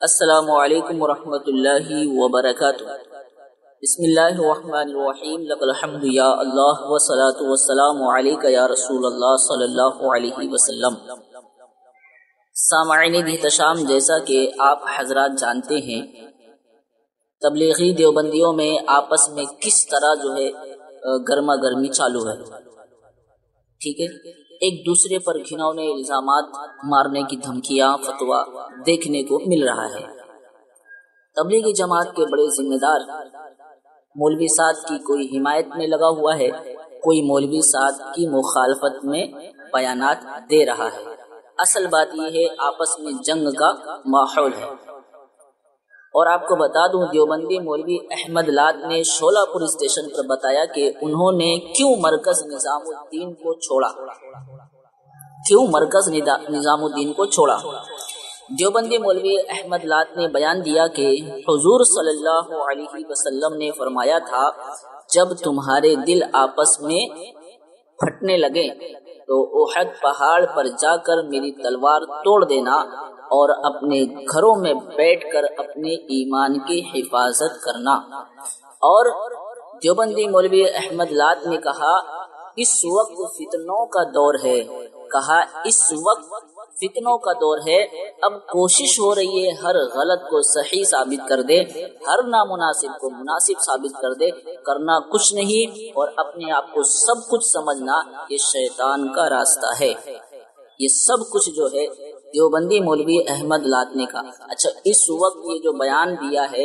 السلام علیکم ورحمۃ اللہ وبرکاتہ۔ بسم اللہ الرحمن الرحیم، لک الحمد یا اللہ والصلاۃ والسلام علیک یا رسول اللہ صلی اللہ علیہ وسلم۔ سامعین احتشام، جیسا کہ آپ حضرات جانتے ہیں، تبلیغی دیوبندیوں میں آپس میں کس طرح گرما گرمی چالو ہے، ٹھیک ہے۔ ایک دوسرے پر گھناؤنے الزامات مارنے کی دھمکیاں فتویٰ دیکھنے کو مل رہا ہے۔ تبلیغی جماعت کے بڑے ذمہ دار مولوی صاحب کی کوئی حمایت میں لگا ہوا ہے، کوئی مولوی صاحب کی مخالفت میں بیانات دے رہا ہے۔ اصل بات یہ ہے آپس میں جنگ کا ماحول ہے۔ اور آپ کو بتا دوں، دیوبندی مولوی احمد لات نے شولہ پور اسٹیشن پر بتایا کہ انہوں نے کیوں مرکز نظام الدین کو چھوڑا۔ دیوبندی مولوی احمد لات نے بیان دیا کہ حضور صلی اللہ علیہ وسلم نے فرمایا تھا، جب تمہارے دل آپس میں پھٹنے لگے تو احد پہاڑ پر جا کر میری تلوار توڑ دینا اور اپنے گھروں میں بیٹھ کر اپنے ایمان کی حفاظت کرنا۔ اور دیوبندی مولوی احمد لات نے کہا، اس وقت فتنوں کا دور ہے، اب کوشش ہو رہی ہے ہر غلط کو صحیح ثابت کر دے، ہر نامناسب کو مناسب ثابت کر دے، کرنا کچھ نہیں اور اپنے آپ کو سب کچھ سمجھنا یہ شیطان کا راستہ ہے۔ یہ سب کچھ دیوبندی مولوی احمد لات نے کہا۔ اچھا، اس وقت یہ جو بیان دیا ہے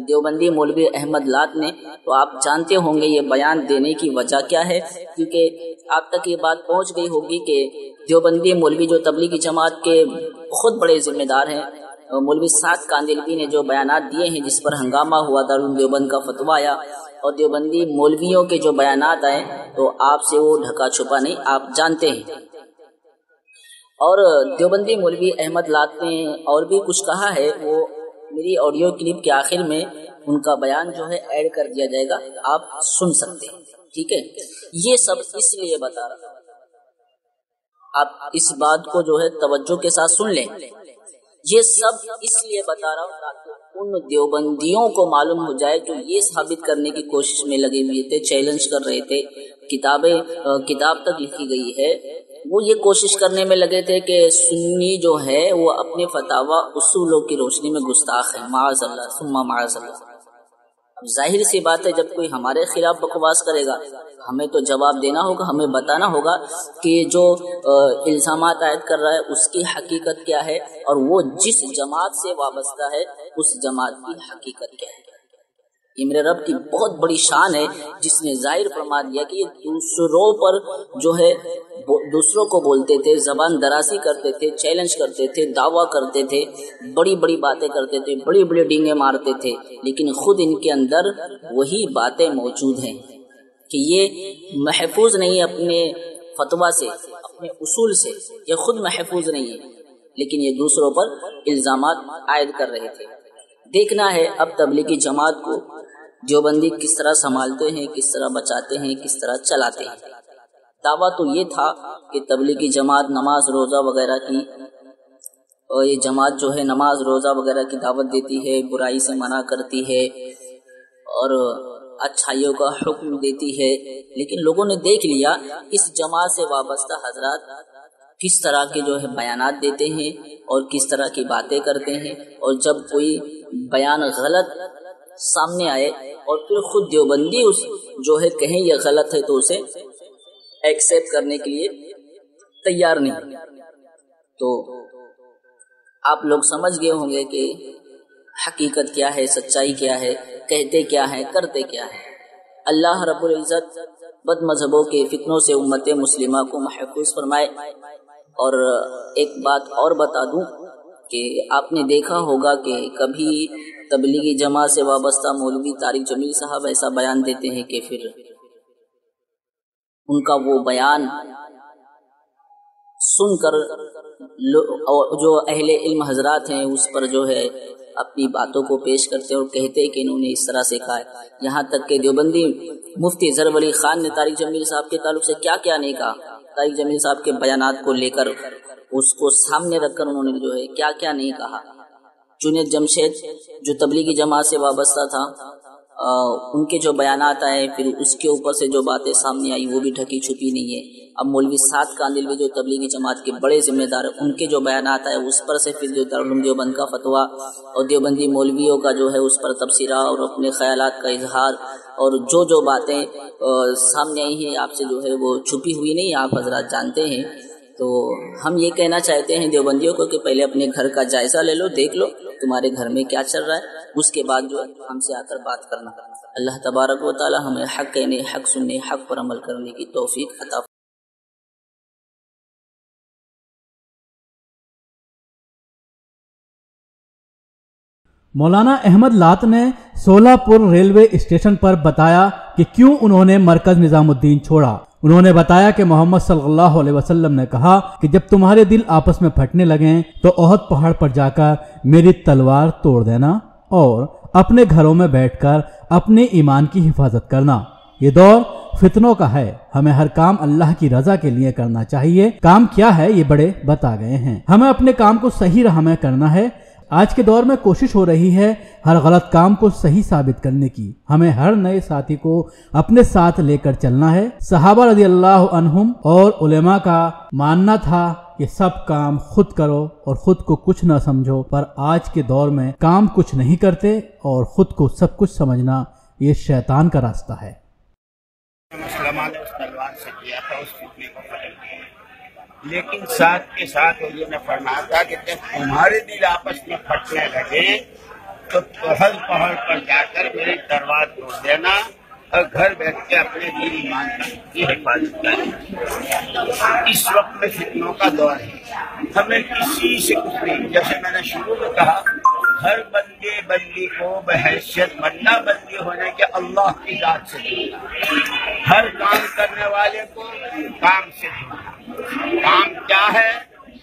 دیوبندی مولوی احمد لات نے، تو آپ جانتے ہوں گے یہ بیان دینے کی وجہ کیا ہے، کیونکہ آپ تک یہ بات پہنچ گئی ہوگی کہ دیوبندی مولوی جو تبلیغی جماعت کے خود بڑے ذمہ دار ہیں، مولوی سعد کاندلوی نے جو بیانات دیے ہیں، جس پر ہنگامہ ہوا، دارالعلوم دیوبند کا فتویٰ آیا، اور دیوبندی مولویوں کے جو بیانات آئے تو آپ سے وہ ڈھکا چھپا نہیں، آپ جانتے ہیں۔ اور دیوبندی مولوی احمد لات نے اور بھی کچھ کہا ہے، وہ میری آڈیو کلپ کے آخر میں ان کا بیان ایڈ کر دیا جائے گا، آپ سن سکتے ہیں، ٹھیک ہے۔ یہ سب اس لیے بتا رہا ہوں، آپ اس بات کو توجہ کے ساتھ سن لیں، یہ سب اس لیے بتا رہا ہوں تاکہ ان دیوبندیوں کو معلوم ہو جائے جو یہ ثابت کرنے کی کوشش میں لگے ہوئے تھے، چیلنج کر رہے تھے، کتاب تک لکھی گئی ہے، وہ یہ کوشش کرنے میں لگے تھے کہ سنی جو ہے وہ اپنے فتاوی اصولوں کی روشنی میں گستاخ ہے، معاذ اللہ ثم معاذ اللہ۔ اب ظاہر سی بات ہے، جب کوئی ہمارے خلاف بکواس کرے گا ہمیں تو جواب دینا ہوگا، ہمیں بتانا ہوگا کہ جو الزامات عائد کر رہا ہے اس کی حقیقت کیا ہے، اور وہ جس جماعت سے وابستہ ہے اس جماعت کی حقیقت کیا ہے۔ یہ میرے رب کی بہت بڑی شان ہے، جس نے ظاہر فرما دیا کہ یہ دوسروں پر دوسروں کو بولتے تھے، زبان درازی کرتے تھے، چیلنج کرتے تھے، دعویٰ کرتے تھے، بڑی بڑی باتیں کرتے تھے، بڑی بڑی ڈینگیں مارتے تھے، لیکن خود ان کے اندر وہی باتیں موجود ہیں کہ یہ محفوظ نہیں ہے اپنے فتویٰ سے، اپنے اصول سے، یہ خود محفوظ نہیں ہے، لیکن یہ دوسروں پر الزامات عائد کر رہے تھے۔ دیکھنا ہے اب تبلیغی جماعت کو دیوبندی کس طرح سنبھالتے ہیں، کس طرح بچاتے ہیں، کس طرح چلاتے ہیں۔ دعویٰ تو یہ تھا کہ تبلیغی جماعت نماز روزہ وغیرہ کی، اور یہ جماعت نماز روزہ وغیرہ کی دعوت دیتی ہے، برائی سے منع کرتی ہے اور اچھائیوں کا حکم دیتی ہے، لیکن لوگوں نے دیکھ لیا اس جماعت سے وابستہ حضرات کس طرح کے بیانات دیتے ہیں اور کس طرح کی باتیں کرتے ہیں، اور جب کوئی بیان غلط سامنے آئے اور پھر خود دیوبندی کہیں یہ غلط ہے تو اسے ایکسیپٹ کرنے کے لیے تیار نہیں، تو آپ لوگ سمجھ گئے ہوں گے کہ حقیقت کیا ہے، سچائی کیا ہے، کہتے کیا ہے، کرتے کیا ہے۔ اللہ رب العزت بد مذہبوں کے فتنوں سے امت مسلمہ کو محفوظ فرمائے۔ اور ایک بات اور بتا دوں کہ آپ نے دیکھا ہوگا کہ کبھی تبلیغی جماعت سے وابستہ مولوی طارق جمیل صاحب ایسا بیان دیتے ہیں کہ پھر ان کا وہ بیان سن کر جو اہل علم حضرات ہیں اس پر اپنی باتوں کو پیش کرتے اور کہتے کہ انہوں نے اس طرح سے کہا ہے۔ یہاں تک کہ دیوبندی مفتی ظفر علی خان نے طارق جمیل صاحب کے تعلق سے کیا کیا نہیں کہا، طارق جمیل صاحب کے بیانات کو لے کر اس کو سامنے رکھ کر انہوں نے کیا کیا نہیں کہا، جنید جمشید جو تبلیغی جماعت سے وابستہ تھا، ان کے جو بیانات آئے پھر اس کے اوپر سے جو باتیں سامنے آئی وہ بھی ڈھکی چھپی نہیں ہے۔ اب مولوی سعد کاندھلوی جو تبلیغی جماعت کے بڑے ذمہ دار ہیں، ان کے جو بیانات آئے اس پر سے پھر جو دارالعلوم دیوبند کا فتویٰ اور دیوبندی مولویوں کا جو ہے اس پر تبصرہ اور اپنے خیالات کا اظہار اور جو باتیں سامنے آئی ہیں آپ سے جو ہے وہ چھپی ہوئی نہیں، آپ حضرات جانتے ہیں۔ تو ہم یہ کہنا چاہتے ہیں دیوبندیوں کو کہ پہلے اپنے گھر کا جائزہ لے لو، دیکھ لو تمہارے گھر میں کیا چل رہا ہے، اس کے بعد جو ہم سے آ کر بات کرنا۔ اللہ تبارک و تعالی ہمیں حق کہنے، حق سننے، حق پر عمل کرنے کی توفیق عطا فرمائے۔ مولانا احمد لات نے سولہ پور ریلوے اسٹیشن پر بتایا کہ کیوں انہوں نے مرکز نظام الدین چھوڑا۔ انہوں نے بتایا کہ محمد صلی اللہ علیہ وسلم نے کہا کہ جب تمہارے دل آپس میں پھٹنے لگیں تو احد پہاڑ پر جا کر میری تلوار توڑ دینا اور اپنے گھروں میں بیٹھ کر اپنے ایمان کی حفاظت کرنا۔ یہ دور فتنوں کا ہے، ہمیں ہر کام اللہ کی رضا کے لیے کرنا چاہیے۔ کام کیا ہے یہ بڑے بتا گئے ہیں، ہمیں اپنے کام کو صحیح راہ میں کرنا ہے۔ آج کے دور میں کوشش ہو رہی ہے ہر غلط کام کو صحیح ثابت کرنے کی۔ ہمیں ہر نئے ساتھی کو اپنے ساتھ لے کر چلنا ہے۔ صحابہ رضی اللہ عنہم اور علماء کا ماننا تھا کہ سب کام خود کرو اور خود کو کچھ نہ سمجھو، پر آج کے دور میں کام کچھ نہیں کرتے اور خود کو سب کچھ سمجھنا یہ شیطان کا راستہ ہے۔ مسلمان نے اس تلوار سے کیا تھا، اس فتنے کو ختم کیا، لیکن ساتھ کے ساتھ حضور نے فرمایا تھا کہ جب تمہارے دل آپس میں پھٹنے لگے تو احد پہاڑ پر جا کر میری تلوار توڑ دینا اور گھر بیٹھ کے اپنے دین ایمان کی حفاظت کرنا۔ اس وقت میں فتنوں کا دور ہے، ہمیں کسی سے کچھ نہیں، جیسے میں نے شروع میں کہا ہر بندی کو بحیثیت بندہ بندی ہونے کے اللہ کی ذات سے ہر کام کرنے والے کو کام سے کام کیا ہے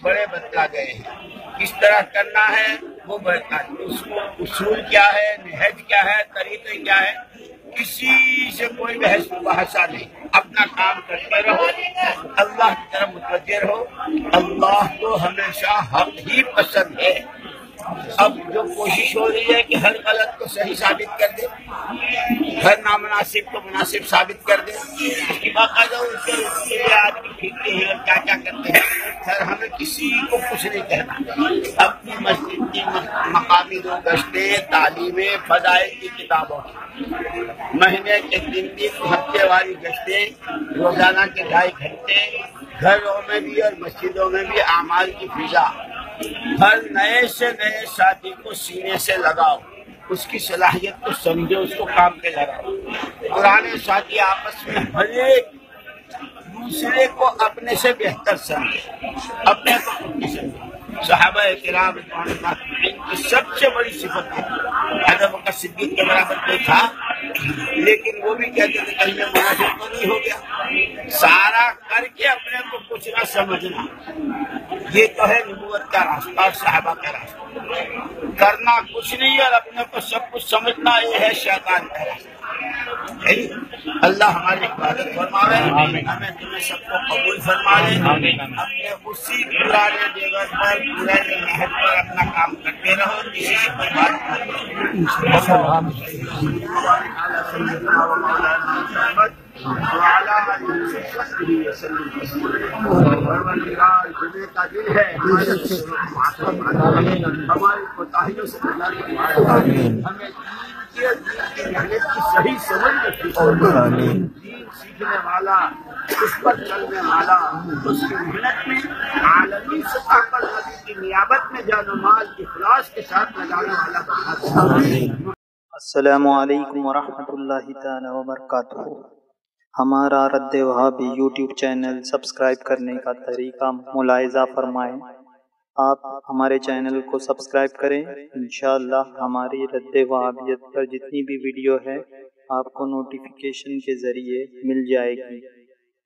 بڑے بتلا گئے ہیں، کس طرح کرنا ہے وہ بتا، اس کو اصول کیا ہے، نہج کیا ہے، طریقے کیا ہے، کسی سے کوئی بحث مباحثہ نہیں، اپنا کام کرتے رہو، اللہ کی طرف متوجہ رہو۔ اللہ کو ہمیشہ حق ہی پسند ہے۔ اب جو کوشش ہو رہی ہے کہ ہر غلط کو صحیح ثابت کر دے، ہر نامناسب کو مناسب ثابت کر دے، اس کی باقاعدہ آدمی ٹھیکتے ہیں اور کیا کیا کرتے ہیں، سر ہمیں کسی کو کچھ نہیں کہنا۔ اپنی مسجد کی مقامی دو گشتیں، تعلیمیں، فضائل کی کتابوں، مہینے کے 3 دن، ہفتے والی گشتیں، روزانہ کے 2.5 گھنٹے، گھروں میں بھی اور مسجدوں میں بھی اعمال کی فضا، ہر نئے سے نئے ساتھی کو سینے سے لگاؤ، اس کی صلاحیت کو سمجھو، اس کو کام پہ لگاؤ۔ پرانے ساتھی آپس میں ہر ایک دوسرے کو اپنے سے بہتر سمجھے، اپنے کو خود سمجھے۔ صحابہ کرام کی سب سے بڑی صفت ہے، حضرت بکر صدیق کے برابر کوئی تھا لیکن وہ بھی کہتے تھے کہیں منافق تو نہیں ہو گیا، سارا کر کے اپنے کو کچھ نہ سمجھنا، یہ تو ہے نبوت کا راستہ اور صحابہ کا راستہ۔ کرنا کچھ نہیں اور اپنے کو سب کچھ سمجھنا، یہ ہے شیطان کا راستہ۔ اللہ ہماری عبادت فرمائے، ہمیں تمہیں سب کو قبول فرمائے، اپنے اسی پرانے دیگر پر پرانے نہج پر اپنا کام کرتے رہو، کسی سے کوئی بات نہیں۔ جمعے کا دن ہے، ہماری کوتاہیوں سے ہمیں صحیح سمجھ دین سیکھنے والا، اس پر چلنے والا، اس کی محنت میں عالمی سطح پر نبی کی نیابت میں جان و مال اخلاص کے ساتھ لگانے والا بنا۔ السلام علیکم ورحمۃ اللہ تعالی وبرکاتہ۔ ہمارا رد وہابی یوٹیوب چینل سبسکرائب کرنے کا طریقہ ملاحظہ فرمائیں۔ آپ ہمارے چینل کو سبسکرائب کریں، انشاءاللہ ہماری رد وہابیت پر جتنی بھی ویڈیو ہے آپ کو نوٹیفیکیشن کے ذریعے مل جائے گی۔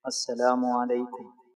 السلام علیکم۔